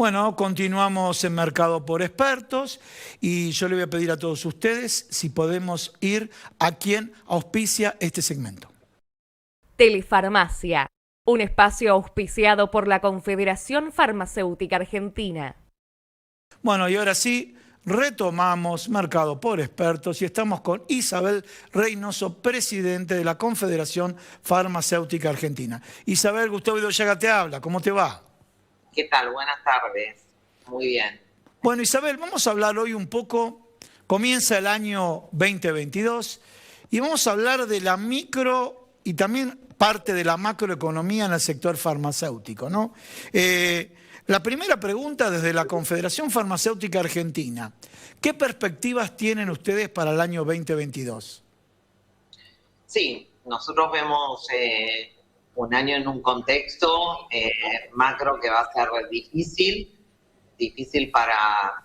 Bueno, continuamos en Mercado por Expertos y yo le voy a pedir a todos ustedes si podemos ir a quien auspicia este segmento. Telefarmacia, un espacio auspiciado por la Confederación Farmacéutica Argentina. Bueno, y ahora sí, retomamos Mercado por Expertos y estamos con Isabel Reynoso, presidente de la Confederación Farmacéutica Argentina. Isabel, Gustavo Idoyaga te habla, ¿cómo te va? ¿Qué tal? Buenas tardes. Muy bien. Bueno, Isabel, vamos a hablar hoy un poco, comienza el año 2022 y vamos a hablar de la micro y también parte de la macroeconomía en el sector farmacéutico, ¿no? La primera pregunta desde la Confederación Farmacéutica Argentina, ¿qué perspectivas tienen ustedes para el año 2022? Sí, nosotros vemos un año en un contexto macro que va a ser difícil para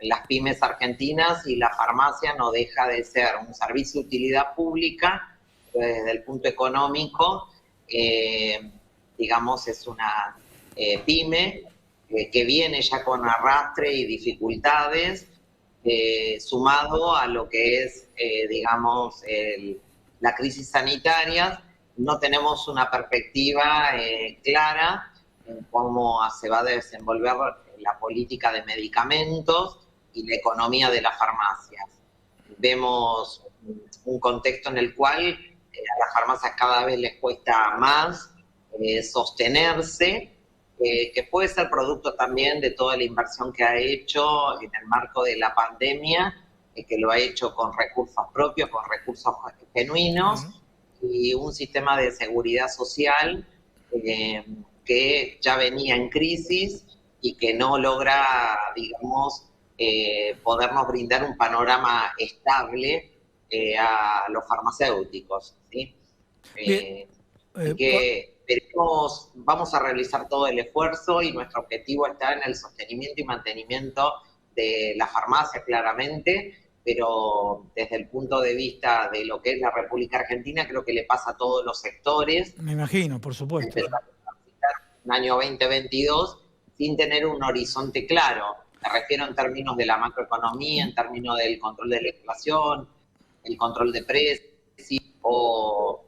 las pymes argentinas, y la farmacia no deja de ser un servicio de utilidad pública. Desde el punto económico, digamos, es una pyme que viene ya con arrastre y dificultades, sumado a lo que es, digamos, la crisis sanitaria. No tenemos una perspectiva clara en cómo se va a desenvolver la política de medicamentos y la economía de las farmacias. Vemos un contexto en el cual a las farmacias cada vez les cuesta más sostenerse, que puede ser producto también de toda la inversión que ha hecho en el marco de la pandemia, que lo ha hecho con recursos propios, con recursos genuinos, y un sistema de seguridad social que ya venía en crisis y que no logra, digamos, podernos brindar un panorama estable a los farmacéuticos, ¿sí? Vamos a realizar todo el esfuerzo, y nuestro objetivo está en el sostenimiento y mantenimiento de la farmacia, claramente, pero desde el punto de vista de lo que es la República Argentina, creo que le pasa a todos los sectores. Me imagino, por supuesto. Un año 2022 sin tener un horizonte claro. Me refiero en términos de la macroeconomía, en términos del control de la inflación, el control de precios, o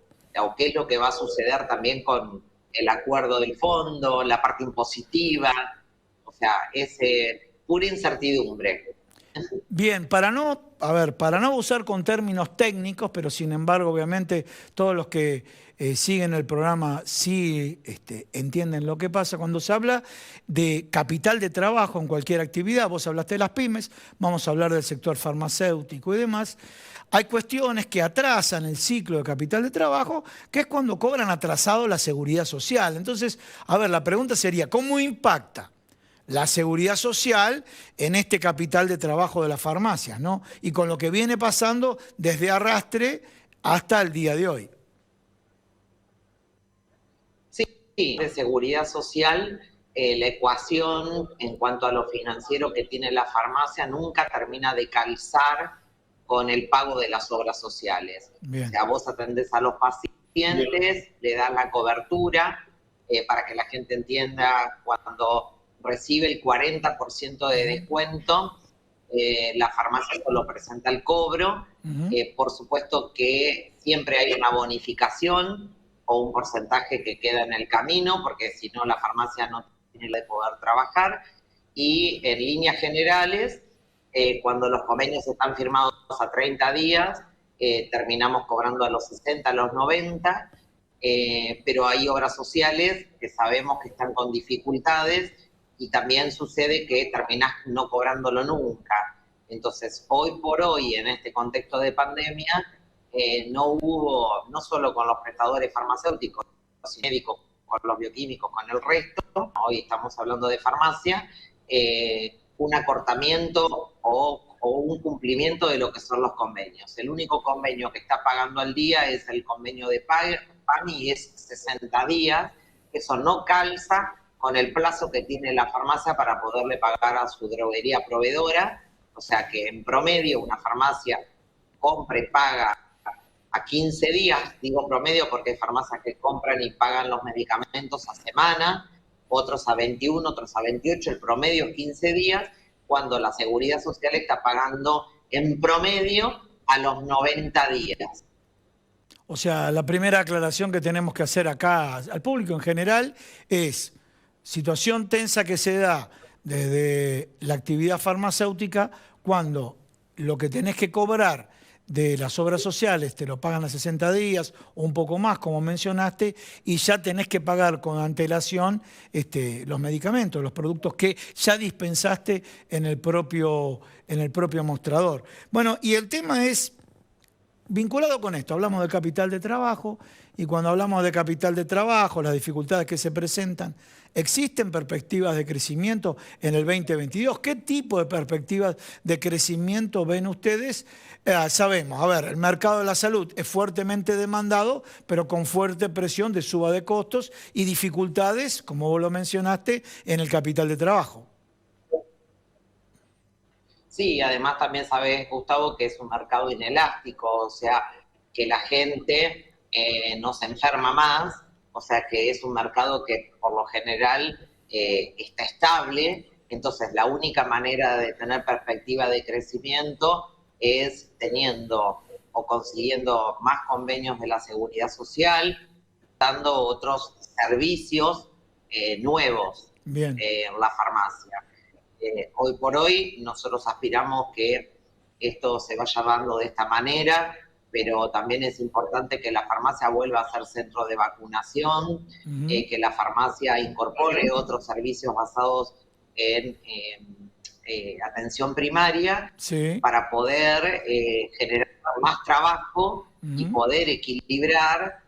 qué es lo que va a suceder también con el acuerdo del fondo, la parte impositiva. O sea, es pura incertidumbre. Bien, para no usar con términos técnicos, pero sin embargo, obviamente, todos los que siguen el programa sí entienden lo que pasa. Cuando se habla de capital de trabajo en cualquier actividad, vos hablaste de las pymes, vamos a hablar del sector farmacéutico y demás, hay cuestiones que atrasan el ciclo de capital de trabajo, que es cuando cobran atrasado la seguridad social. Entonces, a ver, la pregunta sería, ¿cómo impacta la seguridad social en este capital de trabajo de las farmacias, ¿no? Y con lo que viene pasando desde arrastre hasta el día de hoy. Sí, de seguridad social, la ecuación en cuanto a lo financiero que tiene la farmacia nunca termina de calzar con el pago de las obras sociales. Bien. O sea, vos atendés a los pacientes, le das la cobertura, para que la gente entienda, cuando recibe el 40% de descuento, la farmacia solo presenta el cobro. Por supuesto que siempre hay una bonificación o un porcentaje que queda en el camino, porque si no la farmacia no tiene la de poder trabajar. Y en líneas generales, cuando los convenios están firmados a 30 días, terminamos cobrando a los 60, a los 90, pero hay obras sociales que sabemos que están con dificultades, y también sucede que terminás no cobrándolo nunca. Entonces, hoy por hoy, en este contexto de pandemia, no hubo, no solo con los prestadores farmacéuticos, sino médicos, con los bioquímicos, con el resto, hoy estamos hablando de farmacia, un acortamiento o un cumplimiento de lo que son los convenios. El único convenio que está pagando al día es el convenio de PAMI, y es 60 días, eso no calza con el plazo que tiene la farmacia para poderle pagar a su droguería proveedora. O sea que en promedio una farmacia compra y paga a 15 días, digo promedio porque hay farmacias que compran y pagan los medicamentos a semana, otros a 21, otros a 28, el promedio es 15 días, cuando la Seguridad Social está pagando en promedio a los 90 días. O sea, la primera aclaración que tenemos que hacer acá al público en general es situación tensa que se da desde la actividad farmacéutica cuando lo que tenés que cobrar de las obras sociales te lo pagan a 60 días o un poco más, como mencionaste, y ya tenés que pagar con antelación los medicamentos, los productos que ya dispensaste en el propio mostrador. Bueno, y el tema es vinculado con esto, hablamos de capital de trabajo y cuando hablamos de capital de trabajo, las dificultades que se presentan, ¿existen perspectivas de crecimiento en el 2022? ¿Qué tipo de perspectivas de crecimiento ven ustedes? Sabemos, a ver, el mercado de la salud es fuertemente demandado, pero con fuerte presión de suba de costos y dificultades, como vos lo mencionaste, en el capital de trabajo. Sí, además también sabes, Gustavo, que es un mercado inelástico, o sea, que la gente no se enferma más, o sea, que es un mercado que por lo general está estable, entonces la única manera de tener perspectiva de crecimiento es teniendo o consiguiendo más convenios de la Seguridad Social, dando otros servicios nuevos Bien. en la farmacia. Hoy por hoy nosotros aspiramos que esto se vaya dando de esta manera, pero también es importante que la farmacia vuelva a ser centro de vacunación, que la farmacia incorpore otros servicios basados en atención primaria Sí. para poder generar más trabajo y poder equilibrar,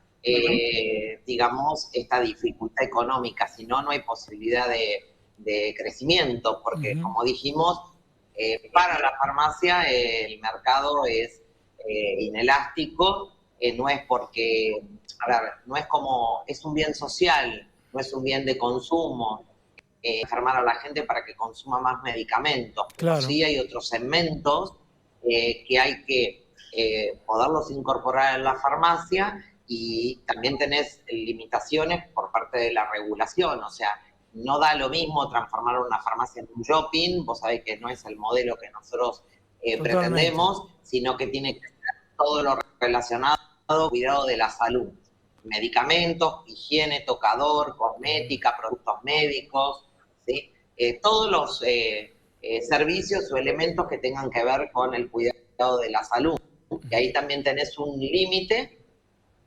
digamos, esta dificultad económica. Si no, no hay posibilidad de crecimiento, porque como dijimos, para la farmacia el mercado es inelástico, no es porque, a ver, no es como, es un bien social, no es un bien de consumo, enfermar a la gente para que consuma más medicamentos, pero Claro. sí hay otros segmentos que hay que poderlos incorporar en la farmacia y también tenés limitaciones por parte de la regulación, o sea, no da lo mismo transformar una farmacia en un shopping, vos sabés que no es el modelo que nosotros pretendemos, sino que tiene que ser todo lo relacionado al cuidado de la salud. Medicamentos, higiene, tocador, cosmética, productos médicos, ¿sí? Todos los servicios o elementos que tengan que ver con el cuidado de la salud. Y ahí también tenés un límite,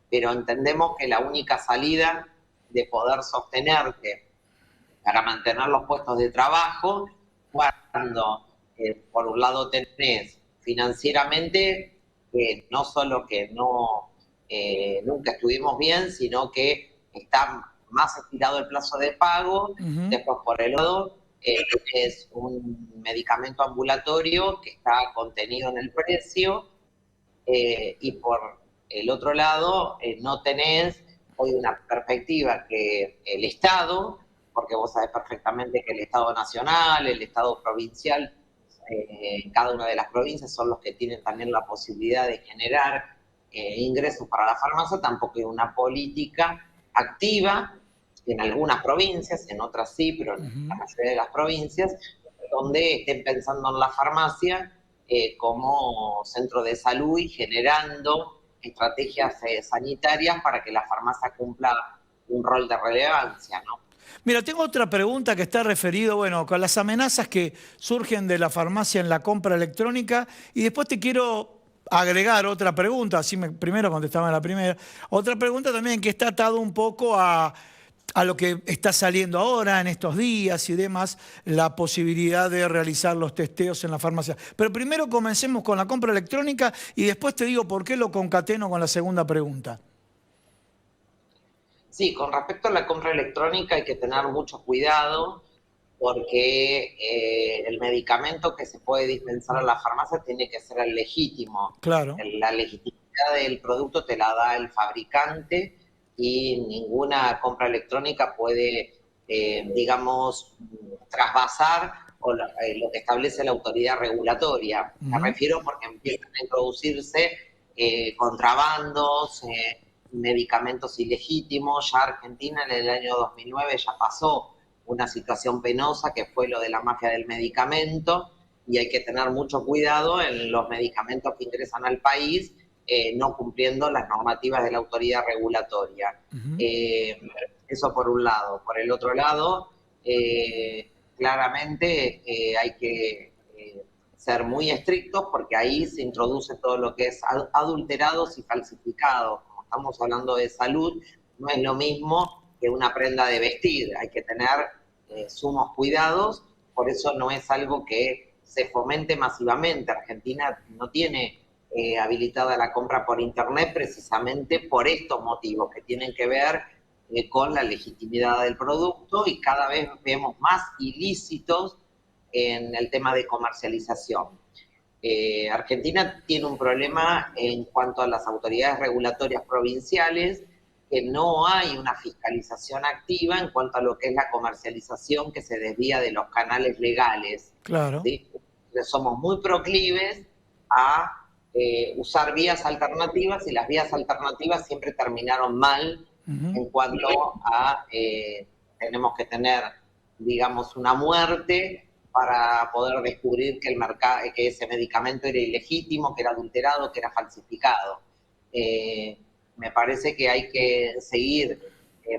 pero entendemos que la única salida de poder sostenerte para mantener los puestos de trabajo, cuando por un lado tenés financieramente no solo que no nunca estuvimos bien, sino que está más estirado el plazo de pago, después por el otro es un medicamento ambulatorio que está contenido en el precio, y por el otro lado no tenés hoy una perspectiva que el Estado, porque vos sabés perfectamente que el Estado nacional, el Estado provincial, cada una de las provincias son los que tienen también la posibilidad de generar ingresos para la farmacia, tampoco hay una política activa en algunas provincias, en otras sí, pero en la mayoría de las provincias, donde estén pensando en la farmacia como centro de salud y generando estrategias sanitarias para que la farmacia cumpla un rol de relevancia, ¿no? Mira, tengo otra pregunta que está referido, bueno, con las amenazas que surgen de la farmacia en la compra electrónica y después te quiero agregar otra pregunta, así primero contestaba la primera, otra pregunta también que está atado un poco a lo que está saliendo ahora en estos días y demás, la posibilidad de realizar los testeos en la farmacia. Pero primero comencemos con la compra electrónica y después te digo por qué lo concateno con la segunda pregunta. Sí, con respecto a la compra electrónica hay que tener mucho cuidado porque el medicamento que se puede dispensar a la farmacia tiene que ser el legítimo. Claro. La legitimidad del producto te la da el fabricante y ninguna compra electrónica puede, digamos, trasvasar lo que establece la autoridad regulatoria. Me refiero porque empiezan a introducirse contrabandos, medicamentos ilegítimos. Ya Argentina en el año 2009 ya pasó una situación penosa que fue lo de la mafia del medicamento, y hay que tener mucho cuidado en los medicamentos que ingresan al país, no cumpliendo las normativas de la autoridad regulatoria. Eso por un lado. Por el otro lado, claramente hay que ser muy estrictos, porque ahí se introduce todo lo que es adulterados y falsificados. Como estamos hablando de salud, no es lo mismo que una prenda de vestir, hay que tener sumos cuidados, por eso no es algo que se fomente masivamente. Argentina no tiene habilitada la compra por internet precisamente por estos motivos que tienen que ver con la legitimidad del producto, y cada vez vemos más ilícitos en el tema de comercialización. Argentina tiene un problema en cuanto a las autoridades regulatorias provinciales, que no hay una fiscalización activa en cuanto a lo que es la comercialización que se desvía de los canales legales. Claro. ¿Sí? Somos muy proclives a usar vías alternativas, y las vías alternativas siempre terminaron mal en cuanto a tenemos que tener, digamos, una muerte para poder descubrir que que ese medicamento era ilegítimo, que era adulterado, que era falsificado. Me parece que hay que seguir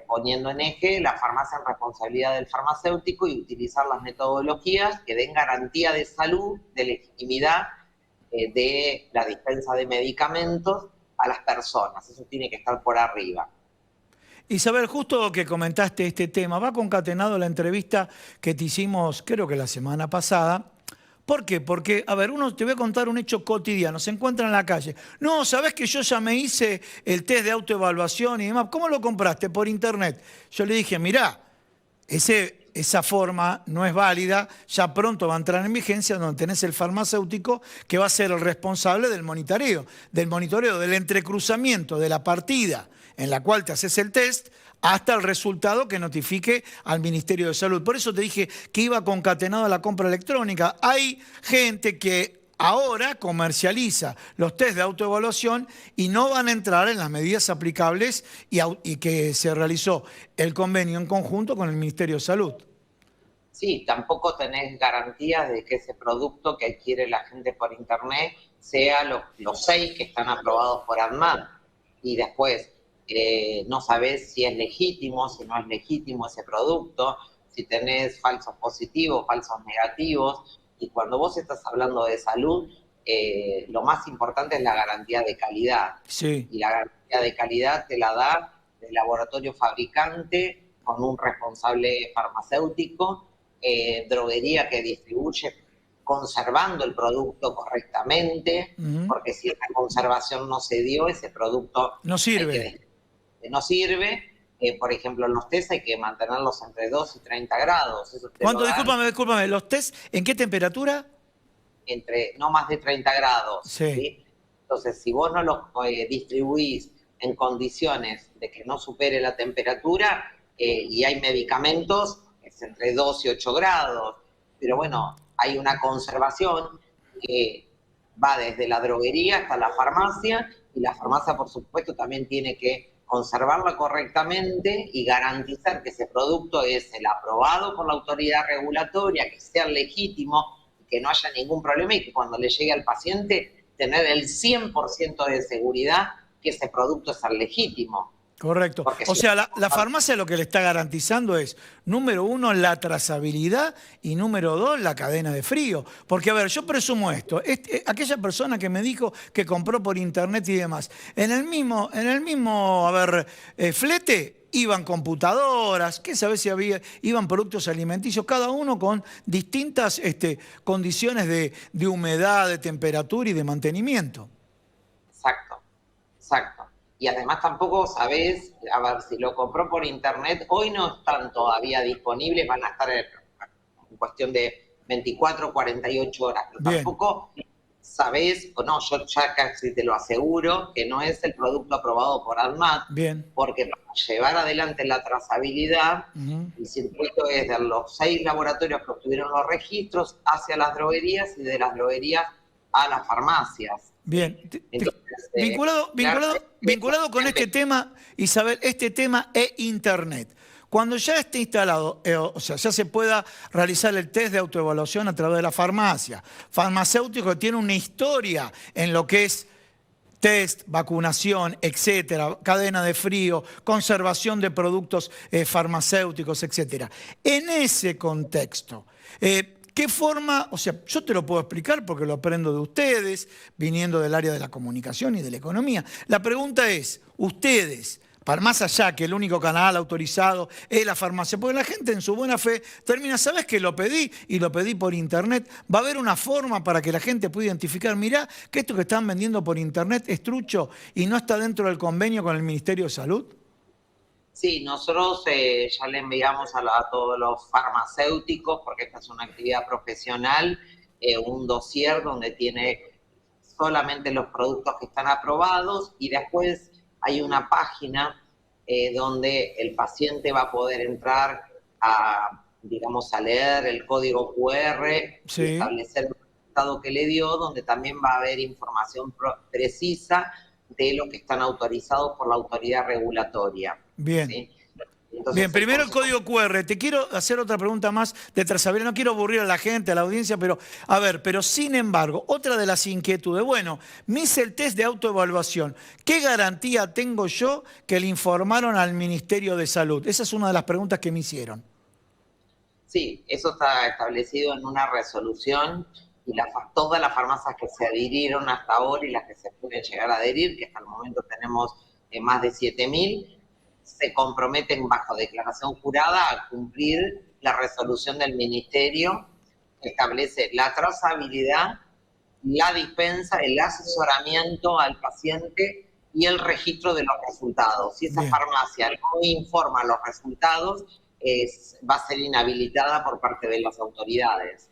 poniendo en eje la farmacia en responsabilidad del farmacéutico y utilizar las metodologías que den garantía de salud, de legitimidad de la dispensa de medicamentos a las personas. Eso tiene que estar por arriba. Isabel, justo que comentaste este tema, va concatenado la entrevista que te hicimos, creo que la semana pasada. ¿Por qué? Porque, a ver, te voy a contar un hecho cotidiano. Se encuentra en la calle. No, ¿sabés que yo ya me hice el test de autoevaluación y demás? ¿Cómo lo compraste? Por internet. Yo le dije, mirá, esa forma no es válida, ya pronto va a entrar en vigencia, donde tenés el farmacéutico que va a ser el responsable del monitoreo, del entrecruzamiento de la partida en la cual te haces el test, hasta el resultado que notifique al Ministerio de Salud. Por eso te dije que iba concatenado a la compra electrónica. Hay gente que ahora comercializa los test de autoevaluación y no van a entrar en las medidas aplicables y que se realizó el convenio en conjunto con el Ministerio de Salud. Sí, tampoco tenés garantías de que ese producto que adquiere la gente por internet sea los 6 que están aprobados por ANMAT. Y después no sabés si es legítimo, si no es legítimo ese producto, si tenés falsos positivos, falsos negativos. Y cuando vos estás hablando de salud, lo más importante es la garantía de calidad. Sí. Y la garantía de calidad te la da el laboratorio fabricante con un responsable farmacéutico, droguería que distribuye conservando el producto correctamente, porque si esa conservación no se dio, ese producto no sirve. No sirve. Por ejemplo, en los test hay que mantenerlos entre 2 y 30 grados. Eso ¿Cuánto? Discúlpame, ¿los test en qué temperatura? Entre no más de 30 grados. Sí. ¿Sí? Entonces, si vos no los distribuís en condiciones de que no supere la temperatura, y hay medicamentos, es entre 2 y 8 grados. Pero bueno, hay una conservación que va desde la droguería hasta la farmacia, y la farmacia, por supuesto, también tiene que conservarla correctamente y garantizar que ese producto es el aprobado por la autoridad regulatoria, que sea legítimo, que no haya ningún problema, y que cuando le llegue al paciente tener el 100% de seguridad que ese producto es el legítimo. Correcto. O sea, la farmacia lo que le está garantizando es, número 1, la trazabilidad, y número 2, la cadena de frío. Porque, a ver, yo presumo esto. Aquella persona que me dijo que compró por internet y demás, en el mismo flete iban computadoras, qué sabés si iban productos alimenticios, cada uno con distintas condiciones de humedad, de temperatura y de mantenimiento. Exacto. Y además tampoco sabés, a ver, si lo compró por internet, hoy no están todavía disponibles, van a estar en cuestión de 24 o 48 horas. Pero tampoco sabés, o no, yo ya casi te lo aseguro, que no es el producto aprobado por ANMAT. Bien. Porque para llevar adelante la trazabilidad, el circuito es de los 6 laboratorios que obtuvieron los registros hacia las droguerías, y de las droguerías a las farmacias. Bien. Entonces, vinculado con este tema, Isabel, este tema es internet. Cuando ya esté instalado, o sea, ya se pueda realizar el test de autoevaluación a través de la farmacia, farmacéutico que tiene una historia en lo que es test, vacunación, etcétera, cadena de frío, conservación de productos farmacéuticos, etcétera. En ese contexto, ¿qué forma? O sea, yo te lo puedo explicar porque lo aprendo de ustedes, viniendo del área de la comunicación y de la economía. La pregunta es, ustedes, para más allá que el único canal autorizado es la farmacia, porque la gente en su buena fe termina, ¿sabes que lo pedí? Y lo pedí por internet. Va a haber una forma para que la gente pueda identificar, mirá, que esto que están vendiendo por internet es trucho y no está dentro del convenio con el Ministerio de Salud. Sí, nosotros ya le enviamos a todos los farmacéuticos, porque esta es una actividad profesional, un dossier donde tiene solamente los productos que están aprobados y después hay una página donde el paciente va a poder entrar a, digamos, a leer el código QR, Sí. y establecer el resultado que le dio, donde también va a haber información precisa de lo que están autorizados por la autoridad regulatoria. Bien. ¿Sí? Entonces, Bien, primero el código QR. Te quiero hacer otra pregunta más de trazabilidad. No quiero aburrir a la gente, a la audiencia, pero a ver, pero sin embargo, otra de las inquietudes. Bueno, me hice el test de autoevaluación. ¿Qué garantía tengo yo que le informaron al Ministerio de Salud? Esa es una de las preguntas que me hicieron. Sí, eso está establecido en una resolución y todas las farmacias que se adhirieron hasta ahora y las que se pueden llegar a adherir, que hasta el momento tenemos más de 7.000, se comprometen bajo declaración jurada a cumplir la resolución del Ministerio que establece la trazabilidad, la dispensa, el asesoramiento al paciente y el registro de los resultados. Si esa farmacia no informa los resultados, va a ser inhabilitada por parte de las autoridades.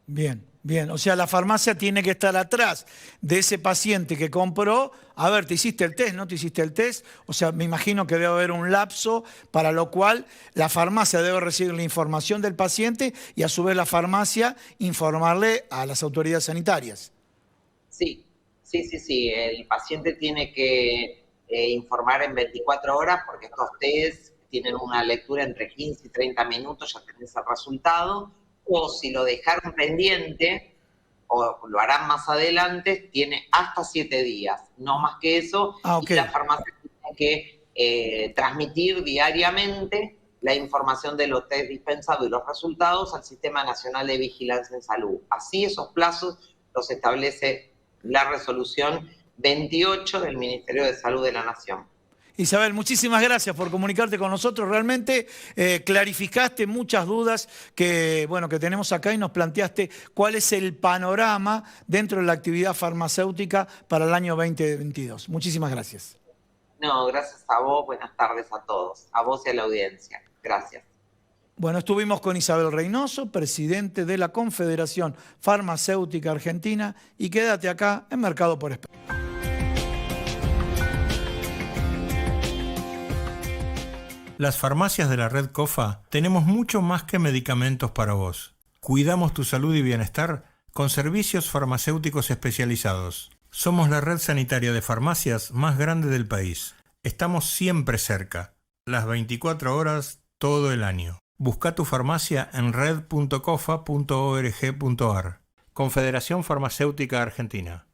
Bien, bien. O sea, la farmacia tiene que estar atrás de ese paciente que compró. A ver, ¿te hiciste el test? ¿No te hiciste el test? O sea, me imagino que debe haber un lapso para lo cual la farmacia debe recibir la información del paciente y a su vez la farmacia informarle a las autoridades sanitarias. Sí. El paciente tiene que informar en 24 horas porque estos test tienen una lectura entre 15 y 30 minutos, ya tenés el resultado. O si lo dejaron pendiente, o lo harán más adelante, tiene hasta 7 días, no más que eso. Okay. Y la farmacia tiene que transmitir diariamente la información de los test dispensados y los resultados al Sistema Nacional de Vigilancia en Salud. Así esos plazos los establece la resolución 28 del Ministerio de Salud de la Nación. Isabel, muchísimas gracias por comunicarte con nosotros. Realmente clarificaste muchas dudas que tenemos acá y nos planteaste cuál es el panorama dentro de la actividad farmacéutica para el año 2022. Muchísimas gracias. No, gracias a vos. Buenas tardes a todos. A vos y a la audiencia. Gracias. Bueno, estuvimos con Isabel Reynoso, presidente de la Confederación Farmacéutica Argentina, y quédate acá en Mercado por Espejo. Las farmacias de la red COFA tenemos mucho más que medicamentos para vos. Cuidamos tu salud y bienestar con servicios farmacéuticos especializados. Somos la red sanitaria de farmacias más grande del país. Estamos siempre cerca, las 24 horas, todo el año. Busca tu farmacia en red.cofa.org.ar. Confederación Farmacéutica Argentina.